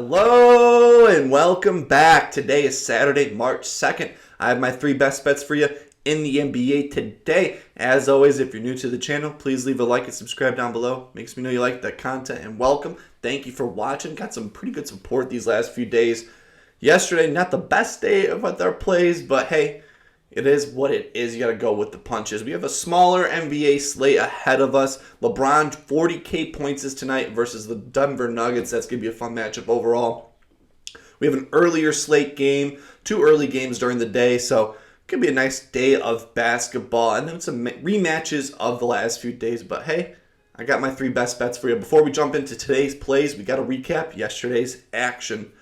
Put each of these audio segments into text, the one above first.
Hello and welcome back. Today is Saturday, March 2nd. I have my 3 best bets for you in the NBA today. As always, if you're new to the channel, please leave a like and subscribe down below. Makes me know you like the content, and welcome. Thank you for watching. Got some pretty good support these last few days. Yesterday, not the best day of our plays, but hey, it is what it is. You got to go with the punches. We have a smaller NBA slate ahead of us. LeBron, 40K points is tonight versus the Denver Nuggets. That's going to be a fun matchup overall. We have an earlier slate game, 2 early games during the day, so it could be a nice day of basketball. And then some rematches of the last few days. But hey, I got my 3 best bets for you. Before we jump into today's plays, we got to recap yesterday's action.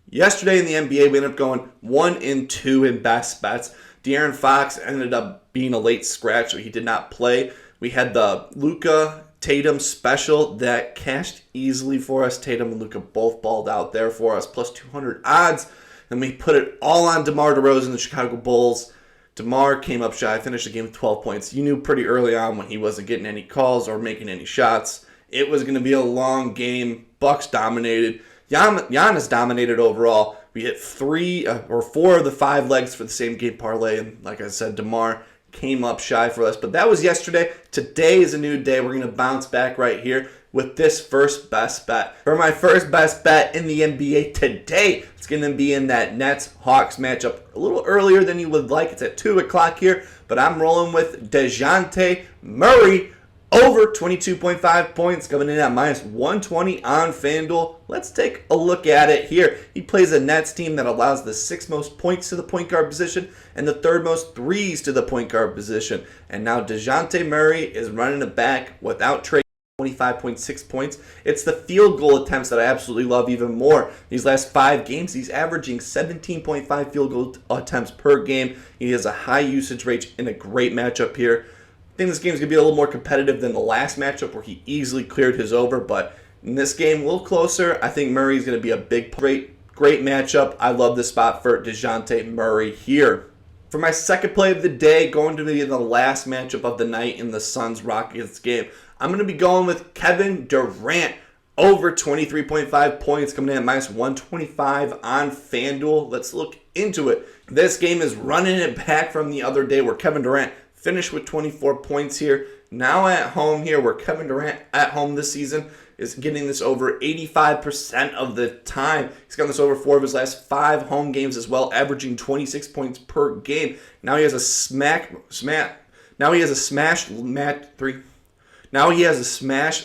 Yesterday in the NBA, we ended up going 1-2 in best bets. De'Aaron Fox ended up being a late scratch, so he did not play. We had the Luka Tatum special that cashed easily for us. Tatum and Luka both balled out there for us, plus 200 odds. And we put it all on DeMar DeRozan, the Chicago Bulls. DeMar came up shy, finished the game with 12 points. You knew pretty early on when he wasn't getting any calls or making any shots. It was going to be a long game. Bucks dominated. Giannis dominated overall. We hit 3 or 4 of the 5 legs for the same game parlay. And like I said, DeMar came up shy for us. But that was yesterday. Today is a new day. We're going to bounce back right here with this first best bet. For my first best bet in the NBA today, it's going to be in that Nets-Hawks matchup a little earlier than you would like. It's at 2 o'clock here. But I'm rolling with DeJounte Murray. Over 22.5 points, coming in at minus 120 on FanDuel. Let's take a look at it here. He plays a Nets team that allows the 6th most points to the point guard position and the 3rd most threes to the point guard position. And now DeJounte Murray is running it back without trade. 25.6 points. It's the field goal attempts that I absolutely love even more. These last 5 games, he's averaging 17.5 field goal attempts per game. He has a high usage rate in a great matchup here. I think this game is going to be a little more competitive than the last matchup where he easily cleared his over, but in this game, a little closer. I think Murray is going to be a great matchup. I love this spot for DeJounte Murray here. For my second play of the day, going to be the last matchup of the night in the Suns-Rockets game, I'm going to be going with Kevin Durant. Over 23.5 points, coming in at minus 125 on FanDuel. Let's look into it. This game is running it back from the other day where Kevin Durant finished with 24 points here. Now at home here, where Kevin Durant at home this season is getting this over 85% of the time. He's gotten this over 4 of his last 5 home games as well, averaging 26 points per game. Now he has a smash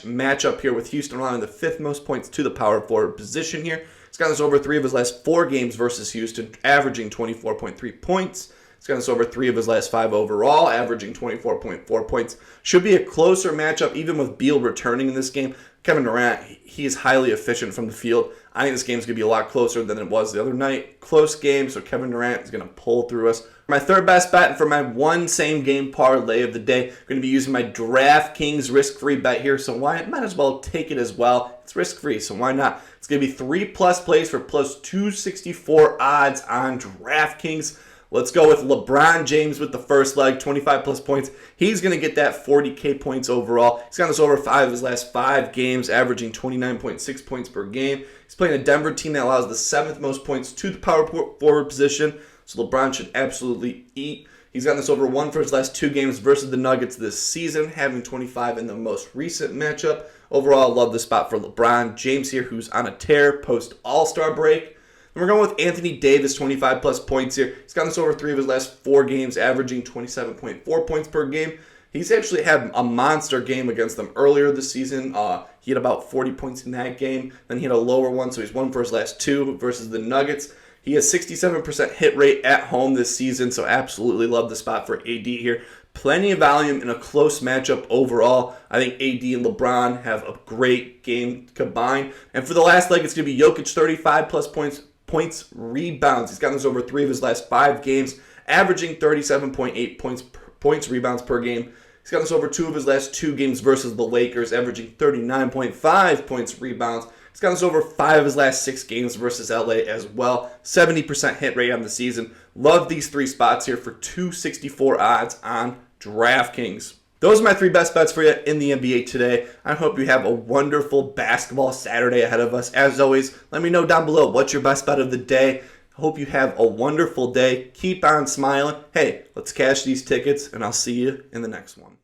matchup here with Houston, allowing the 5th most points to the power forward position here. He's gotten this over 3 of his last 4 games versus Houston, averaging 24.3 points. He's gotten this over 3 of his last 5 overall, averaging 24.4 points. Should be a closer matchup, even with Beal returning in this game. Kevin Durant, he is highly efficient from the field. I think this game is going to be a lot closer than it was the other night. Close game, so Kevin Durant is going to pull through us. My third best bet, and for my one same game parlay of the day, I'm going to be using my DraftKings risk-free bet here, so might as well take it as well. It's risk-free, so why not? It's going to be 3+ plays for plus 264 odds on DraftKings. Let's go with LeBron James with the first leg, 25+ points. He's going to get that 40K points overall. He's got this over 5 of his last 5 games, averaging 29.6 points per game. He's playing a Denver team that allows the 7th most points to the power forward position, so LeBron should absolutely eat. He's gotten this over 1 for his last 2 games versus the Nuggets this season, having 25 in the most recent matchup. Overall, I love the spot for LeBron James here, who's on a tear post-All-Star break. And we're going with Anthony Davis, 25+ points here. He's gotten this over 3 of his last 4 games, averaging 27.4 points per game. He's actually had a monster game against them earlier this season. He had about 40 points in that game. Then he had a lower one, so he's 1 for his last 2 versus the Nuggets. He has 67% hit rate at home this season, so absolutely love the spot for AD here. Plenty of volume in a close matchup overall. I think AD and LeBron have a great game combined. And for the last leg, it's going to be Jokic, 35+ points, rebounds. He's gotten this over 3 of his last 5 games, averaging 37.8 points, rebounds per game. He's gotten this over 2 of his last 2 games versus the Lakers, averaging 39.5 points, rebounds. He's gotten this over 5 of his last 6 games versus LA as well. 70% hit rate on the season. Love these 3 spots here for 264 odds on DraftKings. Those are my 3 best bets for you in the NBA today. I hope you have a wonderful basketball Saturday ahead of us. As always, let me know down below what's your best bet of the day. I hope you have a wonderful day. Keep on smiling. Hey, let's cash these tickets, and I'll see you in the next one.